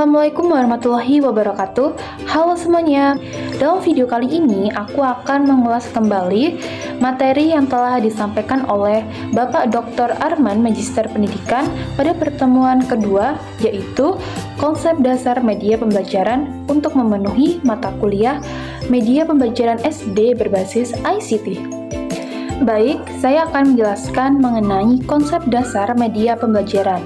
Assalamualaikum warahmatullahi wabarakatuh. Halo semuanya. Dalam video kali ini aku akan mengulas kembali materi yang telah disampaikan oleh Bapak Dr. Arman Magister Pendidikan pada pertemuan kedua, yaitu konsep dasar media pembelajaran untuk memenuhi mata kuliah media pembelajaran SD berbasis ICT. Baik, saya akan menjelaskan mengenai konsep dasar media pembelajaran.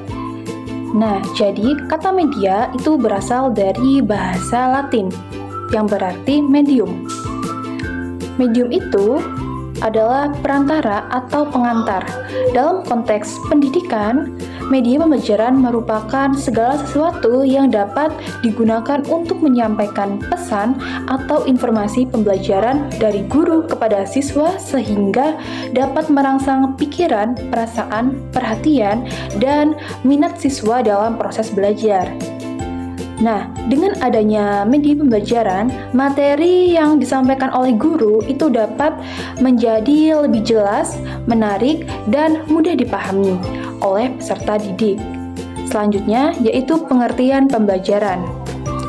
Nah, jadi kata media itu berasal dari bahasa Latin yang berarti medium. Medium itu adalah perantara atau pengantar. Dalam konteks pendidikan, media pembelajaran merupakan segala sesuatu yang dapat digunakan untuk menyampaikan pesan atau informasi pembelajaran dari guru kepada siswa sehingga dapat merangsang pikiran, perasaan, perhatian, dan minat siswa dalam proses belajar. Nah, dengan adanya media pembelajaran, materi yang disampaikan oleh guru itu dapat menjadi lebih jelas, menarik, dan mudah dipahami oleh peserta didik. Selanjutnya, yaitu pengertian pembelajaran.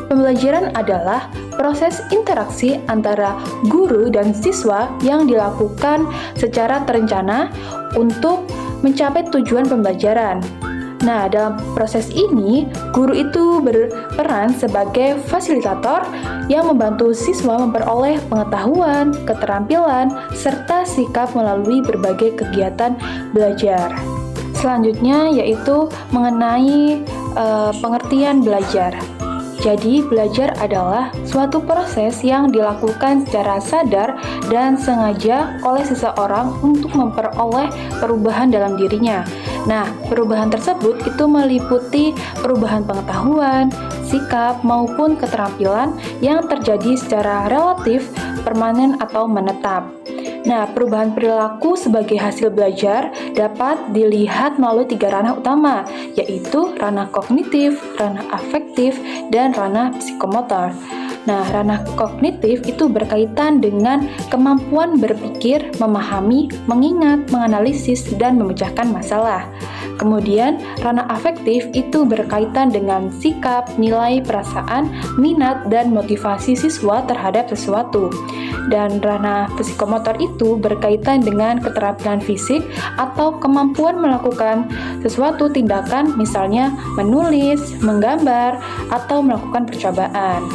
Pembelajaran adalah proses interaksi antara guru dan siswa yang dilakukan secara terencana untuk mencapai tujuan pembelajaran. Nah, dalam proses ini, guru itu berperan sebagai fasilitator yang membantu siswa memperoleh pengetahuan, keterampilan, serta sikap melalui berbagai kegiatan belajar. Selanjutnya yaitu mengenai pengertian belajar. Jadi, belajar adalah suatu proses yang dilakukan secara sadar dan sengaja oleh seseorang untuk memperoleh perubahan dalam dirinya. Nah, perubahan tersebut itu meliputi perubahan pengetahuan, sikap, maupun keterampilan yang terjadi secara relatif, permanen, atau menetap. Nah, perubahan perilaku sebagai hasil belajar dapat dilihat melalui 3 ranah utama, yaitu ranah kognitif, ranah afektif, dan ranah psikomotor. Nah, ranah kognitif itu berkaitan dengan kemampuan berpikir, memahami, mengingat, menganalisis, dan memecahkan masalah. Kemudian, ranah afektif itu berkaitan dengan sikap, nilai, perasaan, minat, dan motivasi siswa terhadap sesuatu. Dan ranah psikomotor itu berkaitan dengan keterampilan fisik atau kemampuan melakukan sesuatu tindakan, misalnya menulis, menggambar, atau melakukan percobaan.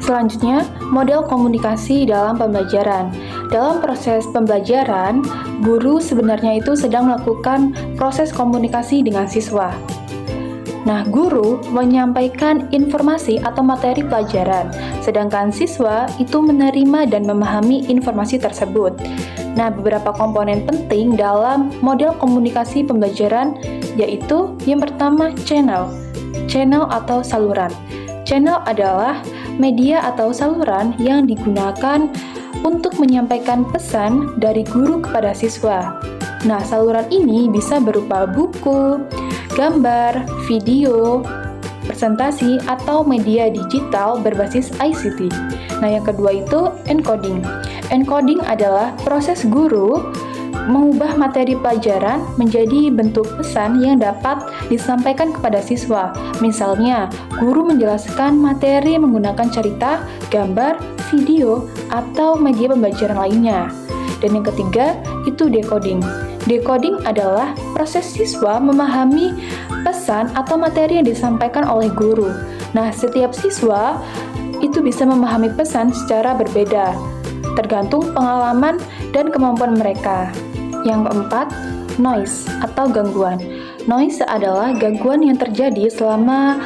Selanjutnya, model komunikasi dalam pembelajaran. Dalam proses pembelajaran, guru sebenarnya itu sedang melakukan proses komunikasi dengan siswa. Nah, guru menyampaikan informasi atau materi pelajaran, sedangkan siswa itu menerima dan memahami informasi tersebut. Nah, beberapa komponen penting dalam model komunikasi pembelajaran yaitu yang pertama channel atau saluran. Channel adalah media atau saluran yang digunakan untuk menyampaikan pesan dari guru kepada siswa. Nah, saluran ini bisa berupa buku, gambar, video, presentasi, atau media digital berbasis ICT. Nah, yang kedua itu encoding. Encoding adalah proses guru mengubah materi pelajaran menjadi bentuk pesan yang dapat disampaikan kepada siswa. Misalnya, guru menjelaskan materi menggunakan cerita, gambar, video, atau media pembelajaran lainnya. Dan yang ketiga, itu decoding. Decoding adalah proses siswa memahami pesan atau materi yang disampaikan oleh guru. Nah, setiap siswa itu bisa memahami pesan secara berbeda, tergantung pengalaman dan kemampuan mereka. Yang keempat, noise atau gangguan. Noise adalah gangguan yang terjadi selama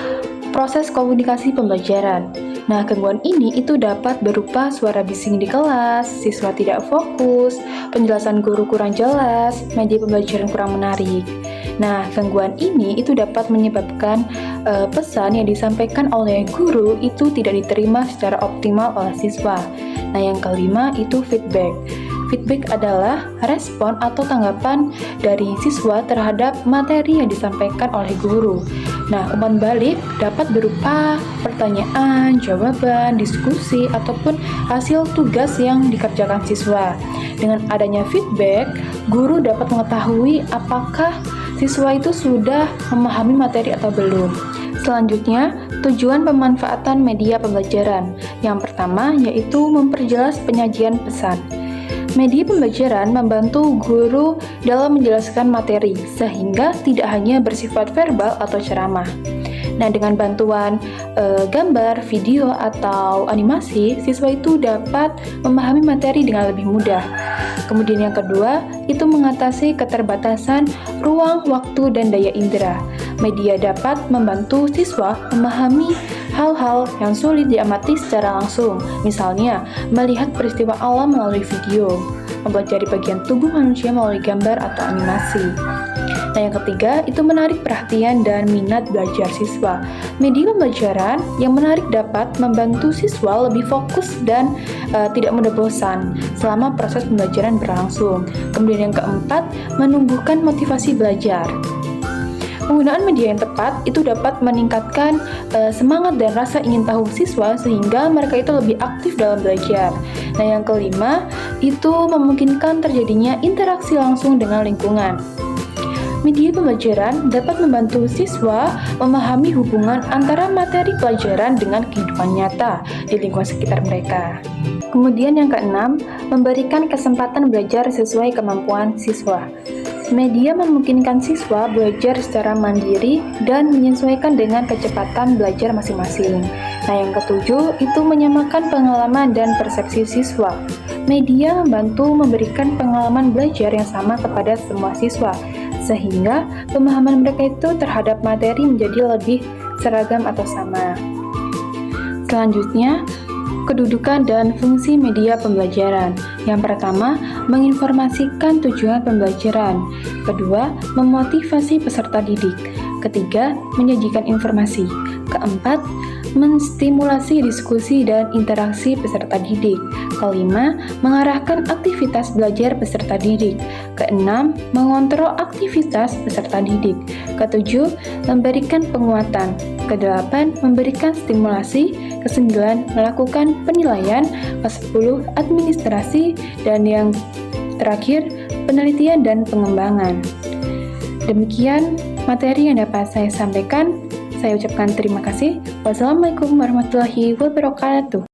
proses komunikasi pembelajaran. Nah, gangguan ini itu dapat berupa suara bising di kelas, siswa tidak fokus, penjelasan guru kurang jelas, media pembelajaran kurang menarik. Nah, gangguan ini itu dapat menyebabkan pesan yang disampaikan oleh guru itu tidak diterima secara optimal oleh siswa. Nah, yang kelima itu feedback. Feedback adalah respon atau tanggapan dari siswa terhadap materi yang disampaikan oleh guru. Nah, umpan balik dapat berupa pertanyaan, jawaban, diskusi, ataupun hasil tugas yang dikerjakan siswa. Dengan adanya feedback, guru dapat mengetahui apakah siswa itu sudah memahami materi atau belum. Selanjutnya, tujuan pemanfaatan media pembelajaran. Yang pertama yaitu memperjelas penyajian pesan. Media pembelajaran membantu guru dalam menjelaskan materi, sehingga tidak hanya bersifat verbal atau ceramah. Nah, dengan bantuan gambar, video, atau animasi, siswa itu dapat memahami materi dengan lebih mudah. Kemudian yang kedua, itu mengatasi keterbatasan ruang, waktu, dan daya indera. Media dapat membantu siswa memahami hal-hal yang sulit diamati secara langsung, misalnya melihat peristiwa alam melalui video, mempelajari bagian tubuh manusia melalui gambar atau animasi. Nah, yang ketiga, itu menarik perhatian dan minat belajar siswa. Media pembelajaran yang menarik dapat membantu siswa lebih fokus dan tidak mudah bosan selama proses pembelajaran berlangsung. Kemudian yang keempat, menumbuhkan motivasi belajar. Penggunaan media yang tepat itu dapat meningkatkan semangat dan rasa ingin tahu siswa sehingga mereka itu lebih aktif dalam belajar. Nah, yang kelima, itu memungkinkan terjadinya interaksi langsung dengan lingkungan. Media pembelajaran dapat membantu siswa memahami hubungan antara materi pelajaran dengan kehidupan nyata di lingkungan sekitar mereka. Kemudian yang keenam, memberikan kesempatan belajar sesuai kemampuan siswa. Media memungkinkan siswa belajar secara mandiri dan menyesuaikan dengan kecepatan belajar masing-masing. Nah, yang ketujuh, itu menyamakan pengalaman dan persepsi siswa. Media membantu memberikan pengalaman belajar yang sama kepada semua siswa, sehingga pemahaman mereka itu terhadap materi menjadi lebih seragam atau sama. Selanjutnya, kedudukan dan fungsi media pembelajaran. Yang pertama, menginformasikan tujuan pembelajaran. Kedua, memotivasi peserta didik. Ketiga, menyajikan informasi. Keempat, menstimulasi diskusi dan interaksi peserta didik. Kelima, mengarahkan aktivitas belajar peserta didik. Keenam, mengontrol aktivitas peserta didik. Ketujuh, memberikan penguatan. Kedelapan, memberikan stimulasi. Kesembilan, melakukan penilaian. Kesepuluh, administrasi. Dan yang terakhir, penelitian dan pengembangan. Demikian materi yang dapat saya sampaikan. Saya ucapkan terima kasih. Wassalamualaikum warahmatullahi wabarakatuh.